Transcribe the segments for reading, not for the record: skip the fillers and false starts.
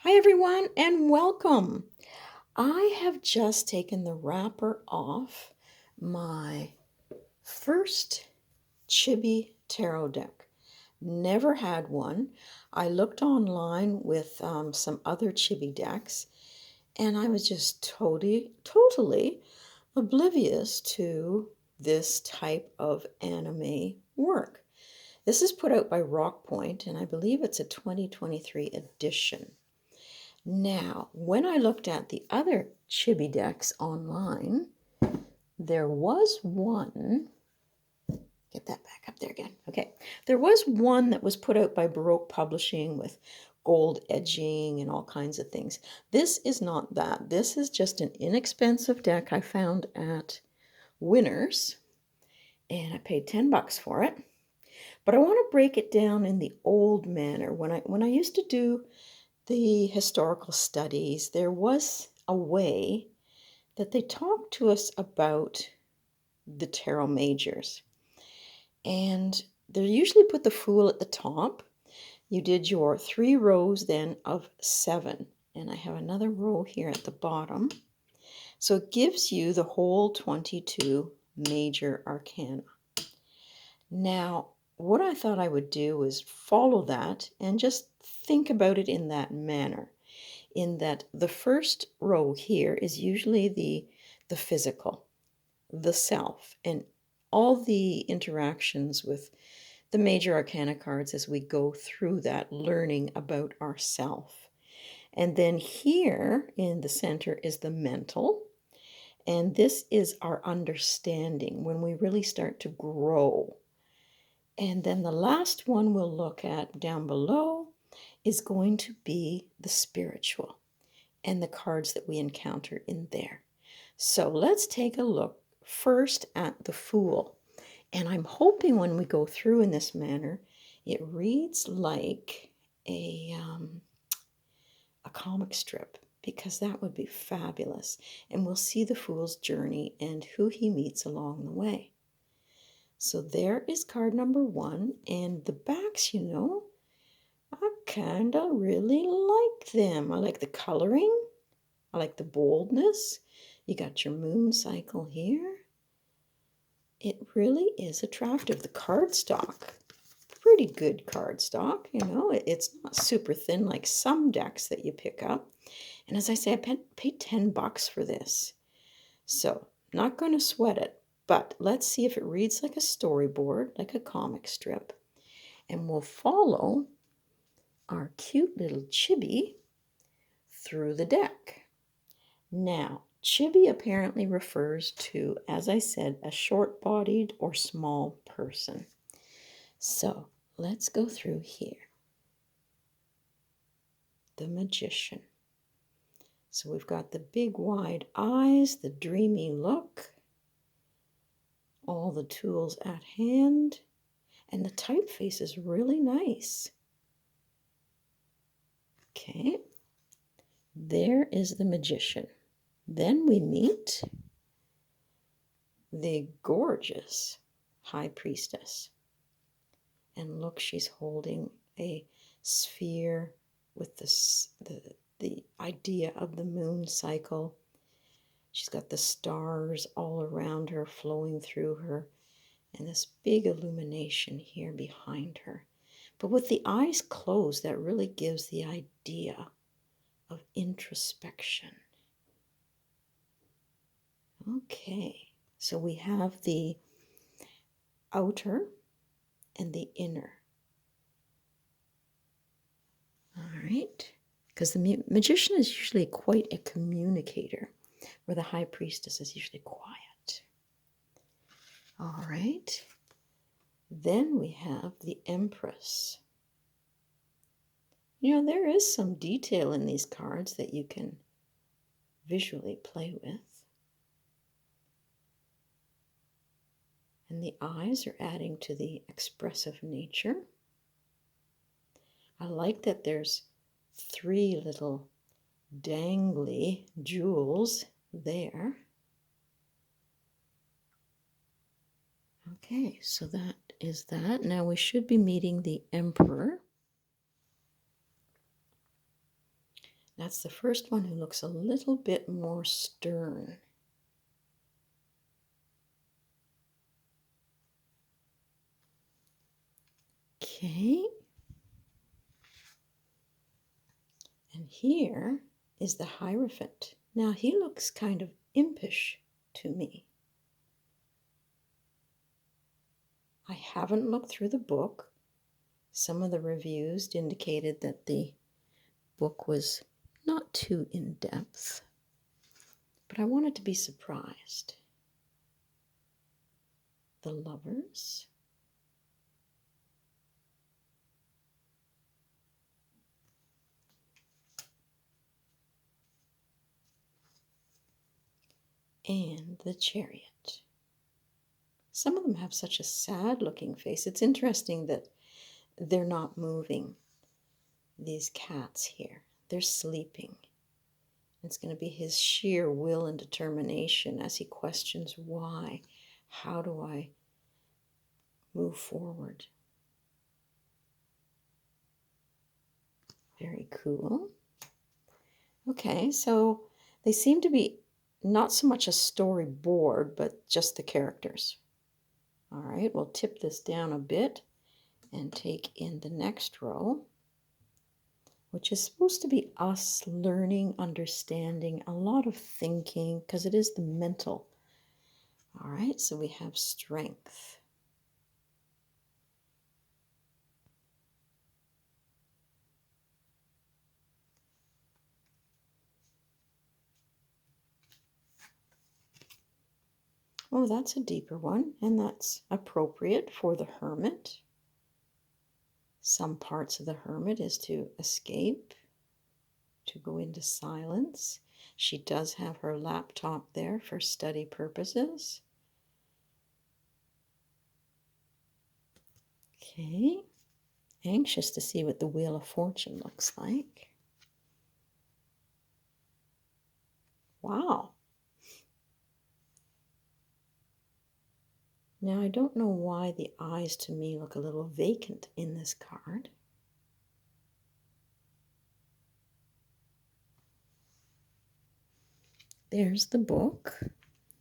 Hi, everyone, and welcome. I have just taken the wrapper off my first Chibi tarot deck. Never had one. I looked online with some other Chibi decks, and I was just totally oblivious to this type of anime work. This is put out by Rock Point, and I believe it's a 2023 edition. Now, when I looked at the other Chibi decks online, there was one. Get that back up there again. Okay. There was one that was put out by Baroque Publishing with gold edging and all kinds of things. This is not that. This is just an inexpensive deck I found at Winners, and I paid $10 for it. But I want to break it down in the old manner. When I used to do the historical studies, there was a way that they talked to us about the tarot majors. And they usually put the Fool at the top. You did your 3 rows then of 7. And I have another row here at the bottom. So it gives you the whole 22 major arcana. Now, what I thought I would do is follow that and just think about it in that manner. In that the first row here is usually the physical, the self, and all the interactions with the major arcana cards as we go through that learning about ourself. And then here in the center is the mental, and this is our understanding when we really start to grow. And then the last one we'll look at down below is going to be the spiritual and the cards that we encounter in there. So let's take a look first at the Fool. And I'm hoping when we go through in this manner, it reads like a comic strip, because that would be fabulous. And we'll see the Fool's journey and who he meets along the way. So there is card number 1, and the backs, I kind of really like them. I like the coloring. I like the boldness. You got your moon cycle here. It really is attractive. The cardstock, pretty good cardstock. It's not super thin like some decks that you pick up. And as I say, I paid $10 for this. So, not going to sweat it. But let's see if it reads like a storyboard, like a comic strip. And we'll follow our cute little Chibi through the deck. Now, Chibi apparently refers to, as I said, a short-bodied or small person. So, let's go through here. The Magician. So we've got the big wide eyes, the dreamy look, all the tools at hand, and the typeface is really nice. Okay, there is the Magician. Then we meet the gorgeous High Priestess. And look, she's holding a sphere with the idea of the moon cycle. She's got the stars all around her, flowing through her, and this big illumination here behind her. But with the eyes closed, that really gives the idea of introspection. Okay, so we have the outer and the inner. All right, because the magician is usually quite a communicator, where the high priestess is usually quiet. All right, then we have the empress. There is some detail in these cards that you can visually play with. And the eyes are adding to the expressive nature. I like that there's 3 little dangly jewels there. Okay, so that is that. Now we should be meeting the Emperor. That's the first one who looks a little bit more stern. Okay. And here is the Hierophant. Now he looks kind of impish to me. I haven't looked through the book. Some of the reviews indicated that the book was not too in-depth, but I wanted to be surprised. The Lovers. And the Chariot. Some of them have such a sad looking face. It's interesting that they're not moving, these cats here. They're sleeping. It's going to be his sheer will and determination as he questions why. How do I move forward? Very cool. Okay, so they seem to be not so much a storyboard, but just the characters. All right, we'll tip this down a bit and take in the next row, which is supposed to be us learning, understanding, a lot of thinking, because it is the mental. All right, so we have Strength. Oh, that's a deeper one, and that's appropriate for the Hermit. Some parts of the Hermit is to escape, to go into silence. She does have her laptop there for study purposes. Okay, anxious to see what the Wheel of Fortune looks like. Wow. Now, I don't know why the eyes to me look a little vacant in this card. There's the book.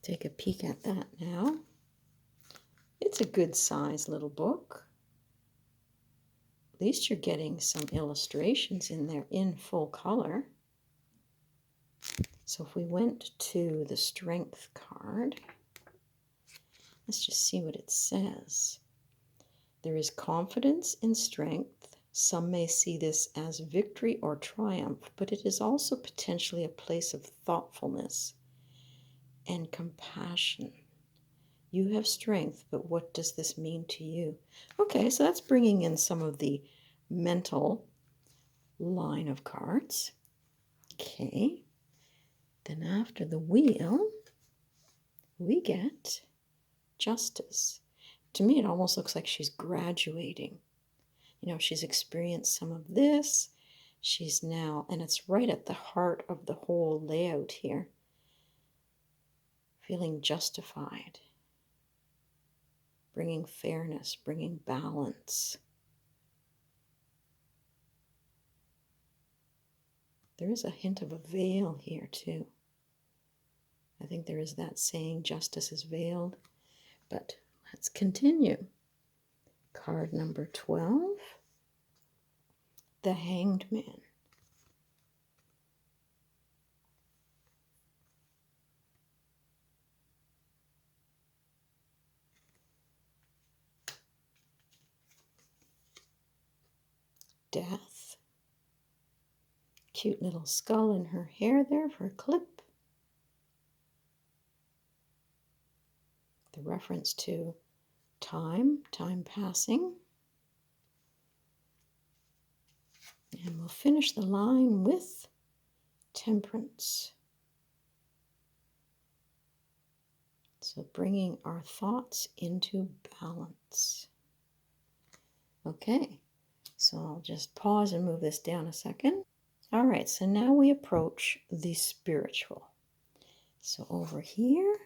Take a peek at that now. It's a good size little book. At least you're getting some illustrations in there in full color. So if we went to the Strength card, let's just see what it says. There is confidence in strength. Some may see this as victory or triumph, but it is also potentially a place of thoughtfulness and compassion. You have strength, but what does this mean to you? Okay, so that's bringing in some of the mental line of cards. Okay, then after the Wheel, we get Justice. To me, it almost looks like she's graduating. You know, she's experienced some of this. She's now, and it's right at the heart of the whole layout here, feeling justified, bringing fairness, bringing balance. There is a hint of a veil here, too. I think there is that saying, justice is veiled. But let's continue. Card number 12, the Hanged Man. Death. Cute little skull in her hair there for a clip. The reference to time passing. And we'll finish the line with Temperance. So bringing our thoughts into balance. Okay, so I'll just pause and move this down a second. All right, so now we approach the spiritual. So over here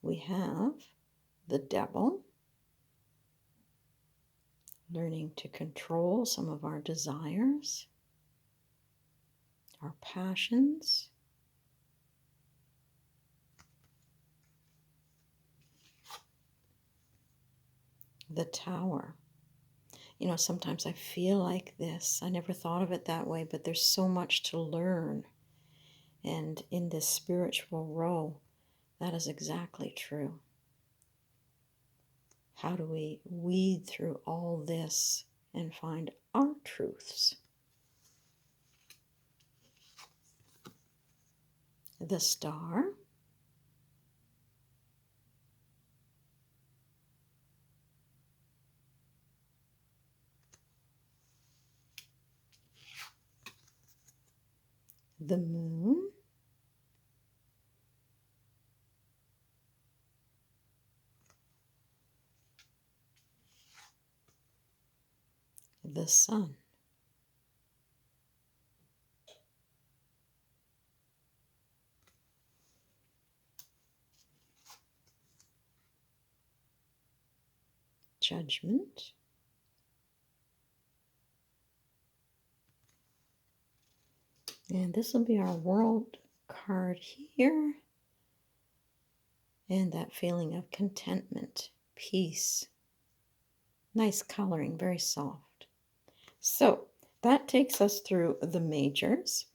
we have the Devil, learning to control some of our desires. our passions, the Tower. You know, sometimes I feel like this. I never thought of it that way, but there's so much to learn. And in this spiritual row, that is exactly true. How do we weed through all this and find our truths? The Star, the Moon, the Sun, Judgment, and this will be our World card here, and that feeling of contentment, peace, nice coloring, very soft. So that takes us through the majors,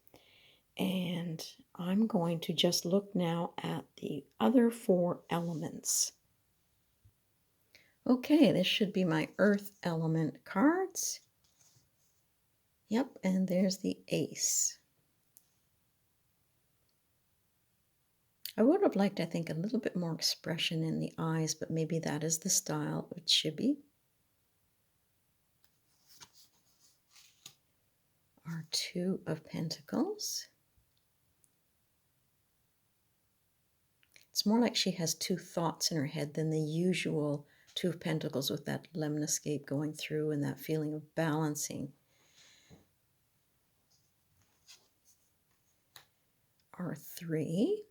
and I'm going to just look now at the other 4 elements. Okay, this should be my earth element cards. Yep, and there's the ace. I would have liked, I think, a little bit more expression in the eyes, but maybe that is the style of Chibi. Our 2 of Pentacles. It's more like she has 2 thoughts in her head than the usual 2 of Pentacles with that lemniscape going through and that feeling of balancing. Our 3.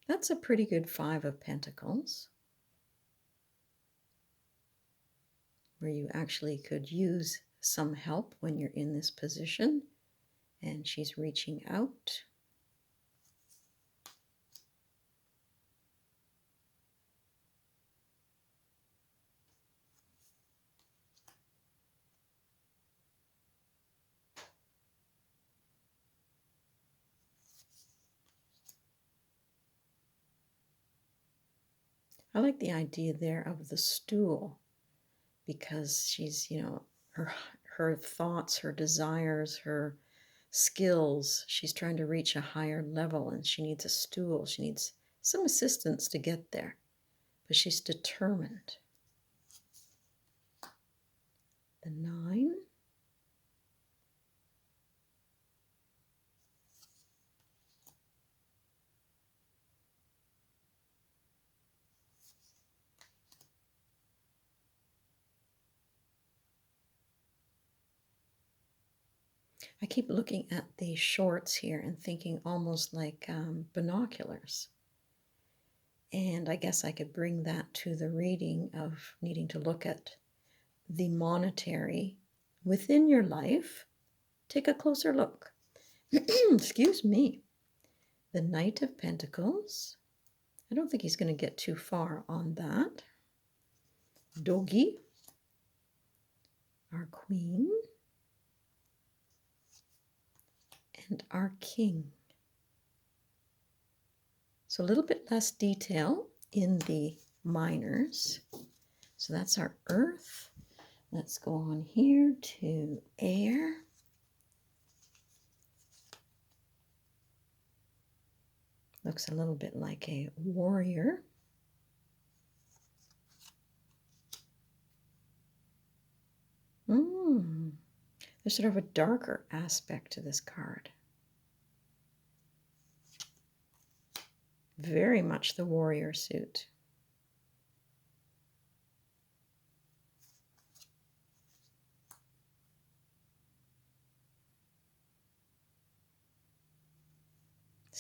That's a pretty good 5 of Pentacles, where you actually could use some help when you're in this position, and she's reaching out. I like the idea there of the stool, because she's, you know, her thoughts, her desires, her skills, she's trying to reach a higher level, and she needs a stool. She needs some assistance to get there, but she's determined. The 9. I keep looking at the shorts here and thinking almost like binoculars. And I guess I could bring that to the reading of needing to look at the monetary within your life. Take a closer look. Excuse me. The Knight of Pentacles. I don't think he's going to get too far on that. Doggy. Our Queen. And our King. So a little bit less detail in the minors. So that's our Earth. Let's go on here to Air. Looks a little bit like a warrior. There's sort of a darker aspect to this card. Very much the warrior suit.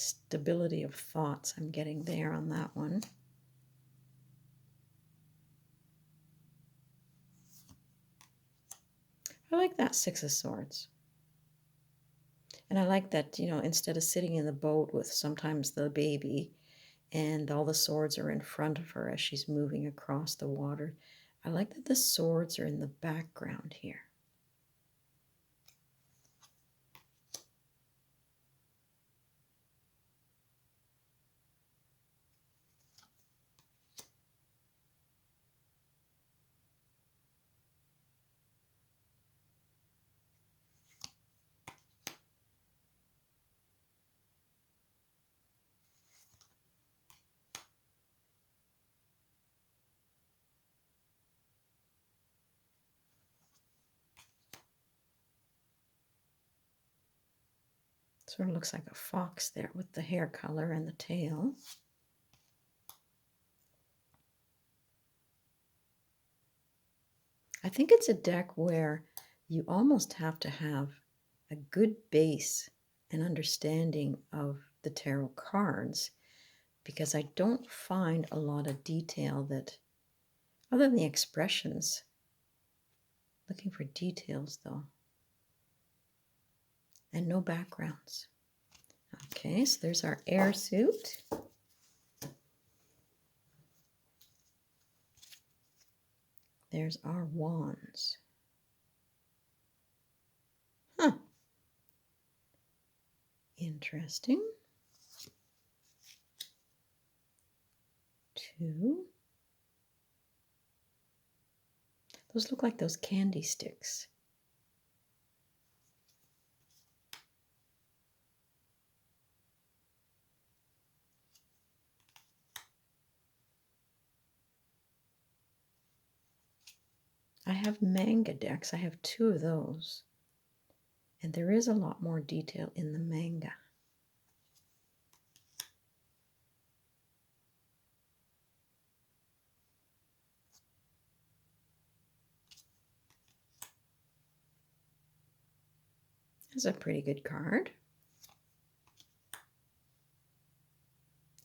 stability of thoughts I'm getting there on that one. I like that Six of Swords. And I like that, you know, instead of sitting in the boat with sometimes the baby and all the swords are in front of her as she's moving across the water, I like that the swords are in the background here. Sort of looks like a fox there with the hair color and the tail. I think it's a deck where you almost have to have a good base and understanding of the tarot cards, because I don't find a lot of detail that, other than the expressions. Looking for details though. And no backgrounds. Okay, so there's our air suit. There's our wands. Huh. Interesting. 2. Those look like those candy sticks. I have manga decks. I have 2 of those. And there is a lot more detail in the manga. That's a pretty good card.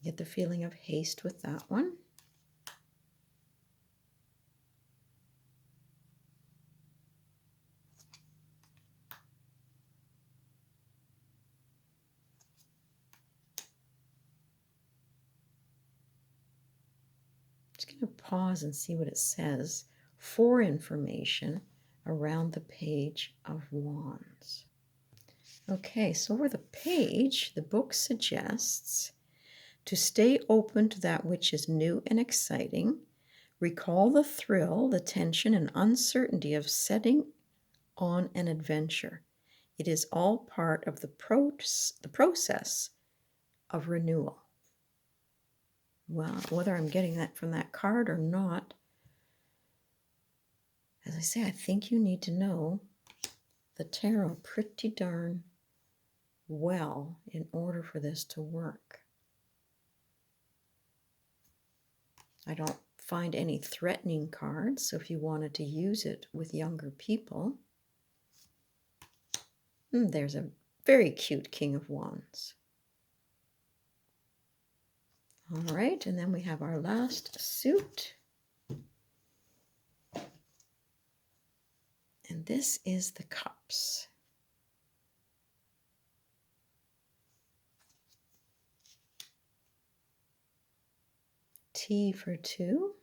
Get the feeling of haste with that one. Just going to pause and see what it says for information around the Page of Wands. Okay, so over the page, the book suggests to stay open to that which is new and exciting. Recall the thrill, the tension, and uncertainty of setting on an adventure. It is all part of the process of renewal. Well, whether I'm getting that from that card or not, as I say, I think you need to know the tarot pretty darn well in order for this to work. I don't find any threatening cards, so if you wanted to use it with younger people, there's a very cute King of Wands. All right, and then we have our last suit. And this is the Cups. T for 2.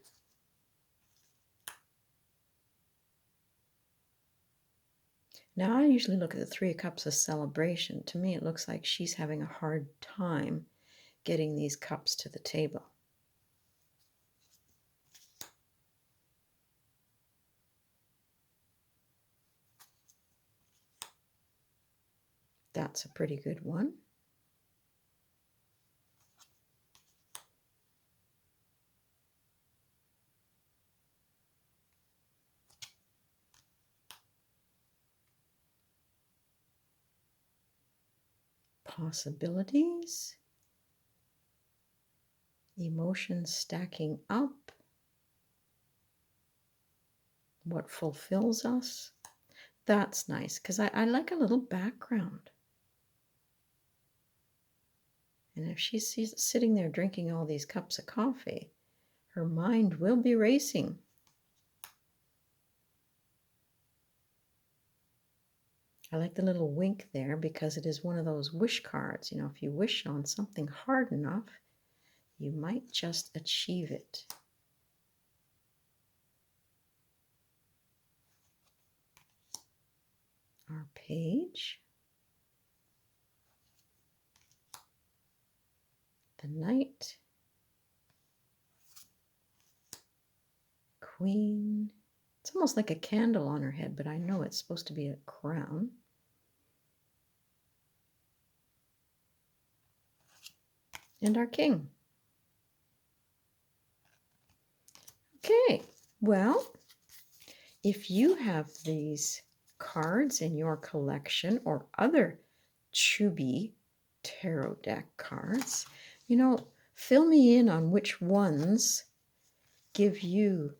Now, I usually look at the 3 of Cups as celebration. To me, it looks like she's having a hard time getting these cups to the table. That's a pretty good one. Possibilities. Emotions stacking up. What fulfills us. That's nice, because I like a little background. And if she's sitting there drinking all these cups of coffee, her mind will be racing. I like the little wink there because it is one of those wish cards. You know, if you wish on something hard enough, you might just achieve it. Our page. The knight. Queen. It's almost like a candle on her head, but I know it's supposed to be a crown. And our king. Okay, well, if you have these cards in your collection or other Chibi tarot deck cards, you know, fill me in on which ones give you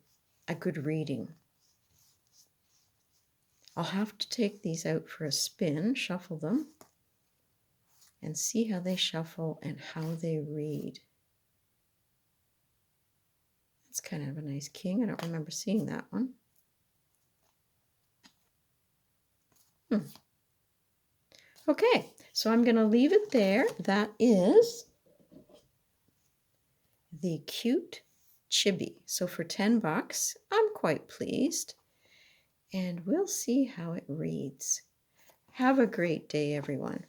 a good reading. I'll have to take these out for a spin, shuffle them, and see how they shuffle and how they read. That's kind of a nice king. I don't remember seeing that one. Okay, so I'm going to leave it there. That is the cute Chibi. So for 10 bucks, I'm quite pleased. And we'll see how it reads. Have a great day, everyone.